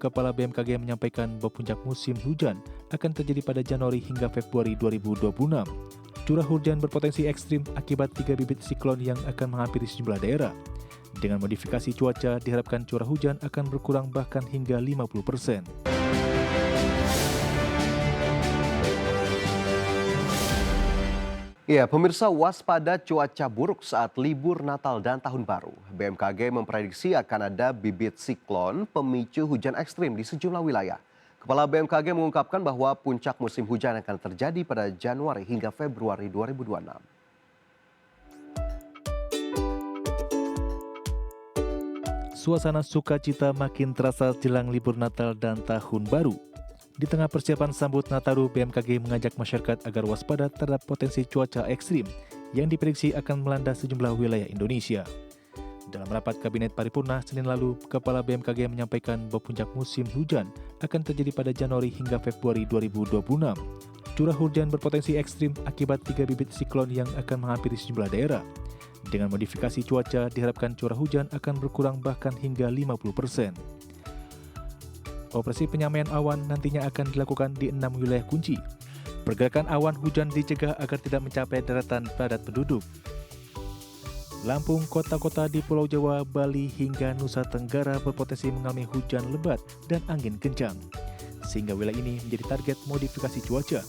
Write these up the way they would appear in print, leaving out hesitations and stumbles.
Kepala BMKG menyampaikan bahwa puncak musim hujan akan terjadi pada Januari hingga Februari 2026. Curah hujan berpotensi ekstrim akibat 3 bibit siklon yang akan menghampiri sejumlah daerah. Dengan modifikasi cuaca, diharapkan curah hujan akan berkurang bahkan hingga 50%. Ya, pemirsa, waspada cuaca buruk saat libur Natal dan Tahun Baru. BMKG memprediksi akan ada bibit siklon pemicu hujan ekstrim di sejumlah wilayah. Kepala BMKG mengungkapkan bahwa puncak musim hujan akan terjadi pada Januari hingga Februari 2026. Suasana sukacita makin terasa jelang libur Natal dan Tahun Baru. Di tengah persiapan sambut Nataru, BMKG mengajak masyarakat agar waspada terhadap potensi cuaca ekstrim yang diprediksi akan melanda sejumlah wilayah Indonesia. Dalam rapat Kabinet Paripurna Senin lalu, Kepala BMKG menyampaikan bahwa puncak musim hujan akan terjadi pada Januari hingga Februari 2026. Curah hujan berpotensi ekstrim akibat 3 bibit siklon yang akan menghampiri sejumlah daerah. Dengan modifikasi cuaca, diharapkan curah hujan akan berkurang bahkan hingga 50%. Operasi penyamaian awan nantinya akan dilakukan di 6 wilayah kunci. Pergerakan awan hujan dicegah agar tidak mencapai daratan padat penduduk. Lampung, kota-kota di Pulau Jawa, Bali, hingga Nusa Tenggara berpotensi mengalami hujan lebat dan angin kencang, sehingga wilayah ini menjadi target modifikasi cuaca.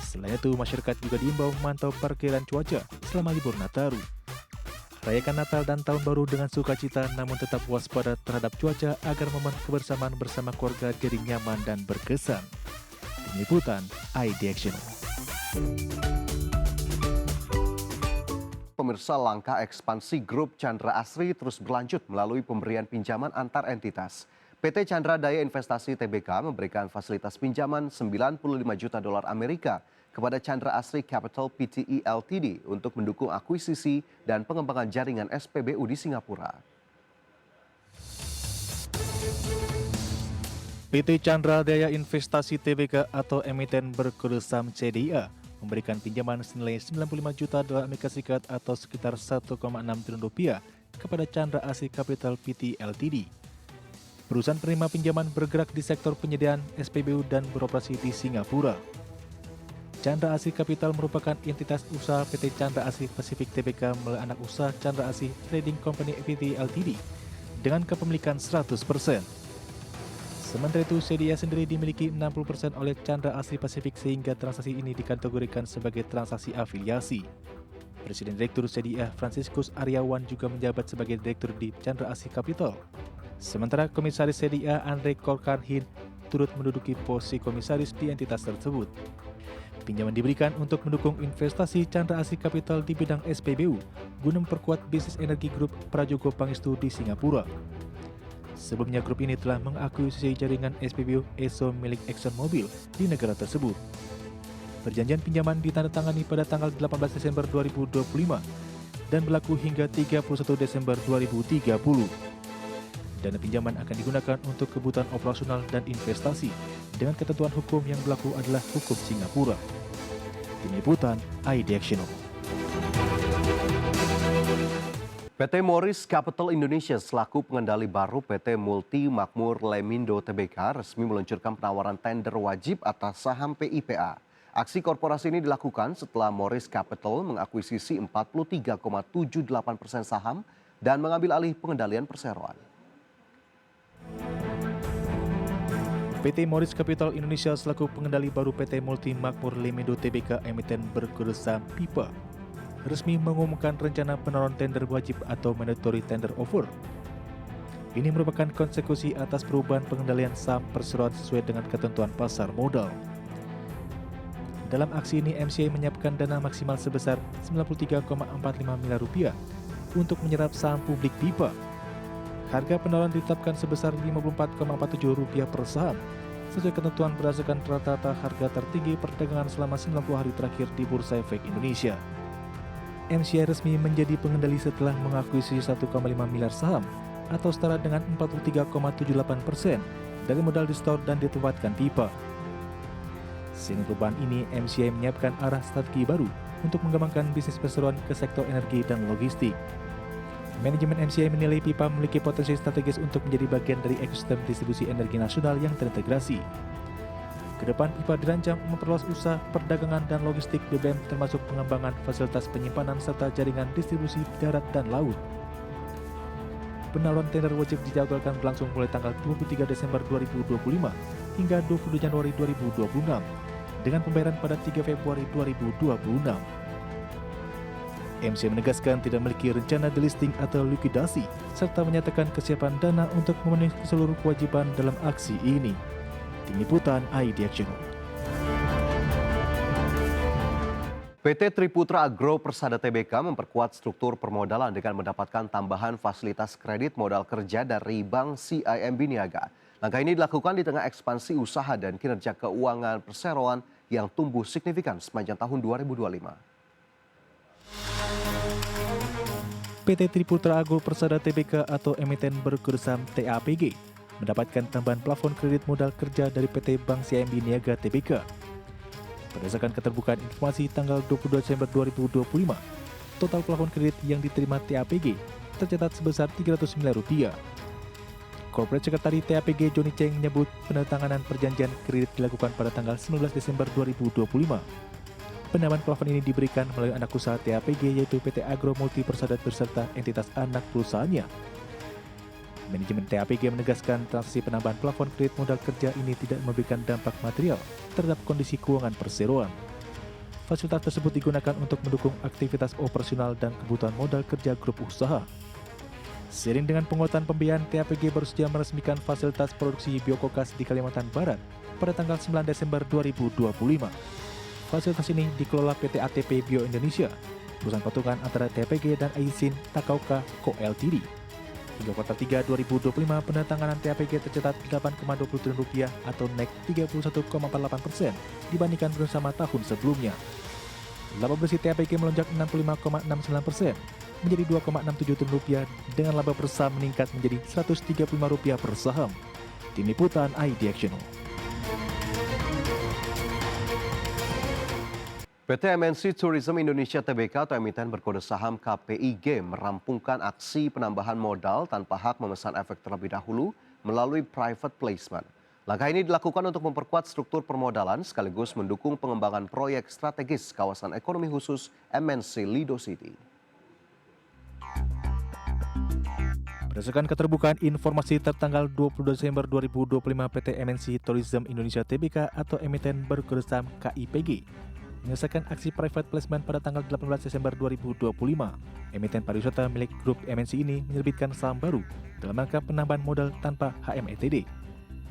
Selain itu, masyarakat juga diimbau memantau perkiraan cuaca selama libur Nataru. Rayakan Natal dan Tahun Baru dengan sukacita, namun tetap waspada terhadap cuaca agar momen kebersamaan bersama keluarga jadi nyaman dan berkesan. Tim Liputan, ID Action. Pemirsa, langkah ekspansi grup Chandra Asri terus berlanjut melalui pemberian pinjaman antar entitas. PT Chandra Daya Investasi Tbk memberikan fasilitas pinjaman 95 juta dolar Amerika kepada Chandra Asri Capital Pte Ltd untuk mendukung akuisisi dan pengembangan jaringan SPBU di Singapura. PT Chandra Daya Investasi Tbk atau emiten berkode saham CDIA memberikan pinjaman senilai 95 juta dolar Amerika Serikat atau sekitar 1,6 triliun rupiah kepada Chandra Asri Capital Pte Ltd. Perusahaan penerima pinjaman bergerak di sektor penyediaan SPBU dan beroperasi di Singapura. Chandra Asri Capital merupakan entitas usaha PT Chandra Asri Pacific Tbk melalui anak usaha Chandra Asri Trading Company Pte Ltd dengan kepemilikan 100%. Sementara itu, CDIA sendiri dimiliki 60% oleh Chandra Asri Pacific sehingga transaksi ini dikategorikan sebagai transaksi afiliasi. Presiden Direktur CDIA Franciscus Aryawan juga menjabat sebagai Direktur di Chandra Asri Capital. Sementara Komisaris CDIA Andre Korkanhin turut menduduki posisi komisaris di entitas tersebut. Pinjaman diberikan untuk mendukung investasi Chandra Asri Capital di bidang SPBU guna memperkuat bisnis energi grup Prajogo Pangestu di Singapura. Sebelumnya grup ini telah mengakuisisi jaringan SPBU ESO milik ExxonMobil di negara tersebut. Perjanjian pinjaman ditandatangani pada tanggal 18 Desember 2025 dan berlaku hingga 31 Desember 2030. Dana pinjaman akan digunakan untuk kebutuhan operasional dan investasi dengan ketentuan hukum yang berlaku adalah hukum Singapura. Tim Liputan, ID Action. PT Moris Capital Indonesia selaku pengendali baru PT Multi Makmur Lemindo Tbk resmi meluncurkan penawaran tender wajib atas saham PIPA. Aksi korporasi ini dilakukan setelah Moris Capital mengakuisisi 43,78% saham dan mengambil alih pengendalian perseroan. PT Moris Capital Indonesia selaku pengendali baru PT Multi Makmur Lemindo Tbk emiten berkode saham PIPA resmi mengumumkan rencana penawaran tender wajib atau mandatory tender offer. Ini merupakan konsekuensi atas perubahan pengendalian saham perseroan sesuai dengan ketentuan pasar modal. Dalam aksi ini MCI menyiapkan dana maksimal sebesar 93,45 miliar rupiah untuk menyerap saham publik PIPA. Harga penawaran ditetapkan sebesar Rp54,47 per saham, sesuai ketentuan berdasarkan rata-rata harga tertinggi perdagangan selama 90 hari terakhir di Bursa Efek Indonesia. MCI resmi menjadi pengendali setelah mengakuisisi 1,5 miliar saham atau setara dengan 43,78% dari modal di store dan ditempatkan PIPA. Selain perubahan ini, MCI menyiapkan arah strategi baru untuk mengembangkan bisnis perseroan ke sektor energi dan logistik. Manajemen MCI menilai pipa memiliki potensi strategis untuk menjadi bagian dari ekosistem distribusi energi nasional yang terintegrasi. Kedepan, pipa dirancang memperluas usaha perdagangan dan logistik BBM termasuk pengembangan fasilitas penyimpanan serta jaringan distribusi darat dan laut. Penawaran tender wajib dijadwalkan berlangsung mulai tanggal 23 Desember 2025 hingga 22 Januari 2026 dengan pembayaran pada 3 Februari 2026. MCI menegaskan tidak memiliki rencana delisting atau likuidasi, serta menyatakan kesiapan dana untuk memenuhi seluruh kewajiban dalam aksi ini. Tim Liputan ID Action. PT Triputra Agro Persada Tbk memperkuat struktur permodalan dengan mendapatkan tambahan fasilitas kredit modal kerja dari Bank CIMB Niaga. Langkah ini dilakukan di tengah ekspansi usaha dan kinerja keuangan perseroan yang tumbuh signifikan sepanjang tahun 2025. PT Triputra Agro Persada Tbk atau emiten berkode saham TAPG mendapatkan tambahan plafon kredit modal kerja dari PT Bank CIMB Niaga Tbk. Berdasarkan keterbukaan informasi tanggal 22 Desember 2025, total plafon kredit yang diterima TAPG tercatat sebesar Rp300 miliar. Corporate Sekretari TAPG Joni Cheng menyebut penandatanganan perjanjian kredit dilakukan pada tanggal 19 Desember 2025. Penambahan plafon ini diberikan melalui anak usaha TAPG yaitu PT Agro Multi Persada beserta entitas anak perusahaannya. Manajemen TAPG menegaskan transaksi penambahan plafon kredit modal kerja ini tidak memberikan dampak material terhadap kondisi keuangan perseroan. Fasilitas tersebut digunakan untuk mendukung aktivitas operasional dan kebutuhan modal kerja grup usaha. Seiring dengan penguatan pembiayaan, TAPG bersedia meresmikan fasilitas produksi biokokas di Kalimantan Barat pada tanggal 9 Desember 2025. Fasilitas ini dikelola PT ATP Bio Indonesia, perusahaan patungan antara TAPG dan Aisin Takauka Co Ltd. Hingga kuartal 3 2025, penandatanganan TAPG tercatat Rp8,20 triliun atau naik 31,48% dibandingkan bersama tahun sebelumnya. Laba bersih TAPG melonjak 65,69% menjadi Rp2,67 triliun dengan laba per saham meningkat menjadi Rp135 per saham. Tim Liputan ID Action. PT MNC Tourism Indonesia Tbk atau emiten berkode saham KPIG merampungkan aksi penambahan modal tanpa hak memesan efek terlebih dahulu melalui private placement. Langkah ini dilakukan untuk memperkuat struktur permodalan sekaligus mendukung pengembangan proyek strategis kawasan ekonomi khusus MNC Lido City. Berdasarkan keterbukaan informasi tertanggal 22 Desember 2025, PT MNC Tourism Indonesia Tbk atau emiten berkode saham KIPG menyelesaikan aksi private placement pada tanggal 18 Desember 2025. Emiten pariwisata milik grup MNC ini menerbitkan saham baru dalam rangka penambahan modal tanpa HMETD.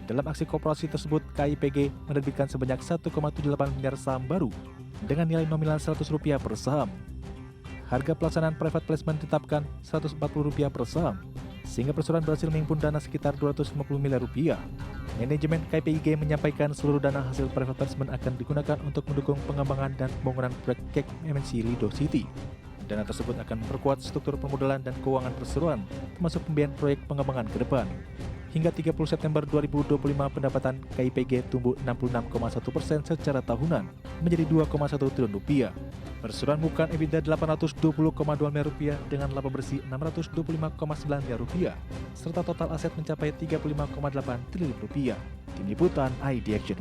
Dalam aksi koperasi tersebut, KIPG menerbitkan sebanyak 1,78 miliar saham baru dengan nilai nominal Rp100 per saham. Harga pelaksanaan private placement ditetapkan Rp140 per saham, sehingga perseroan berhasil menghimpun dana sekitar Rp250 miliar. Manajemen KPIG menyampaikan seluruh dana hasil private placement akan digunakan untuk mendukung pengembangan dan pembangunan proyek KEK MNC Lido City. Dana tersebut akan memperkuat struktur permodalan dan keuangan perseroan, termasuk pembiayaan proyek pengembangan ke depan. Hingga 30 September 2025, pendapatan KIPG tumbuh 66,1% secara tahunan menjadi Rp2,1 triliun. Perseroan bukan EBITDA Rp820,2 miliar dengan laba bersih Rp625,9 miliar, serta total aset mencapai Rp35,8 triliun. Tim Liputan ID Action.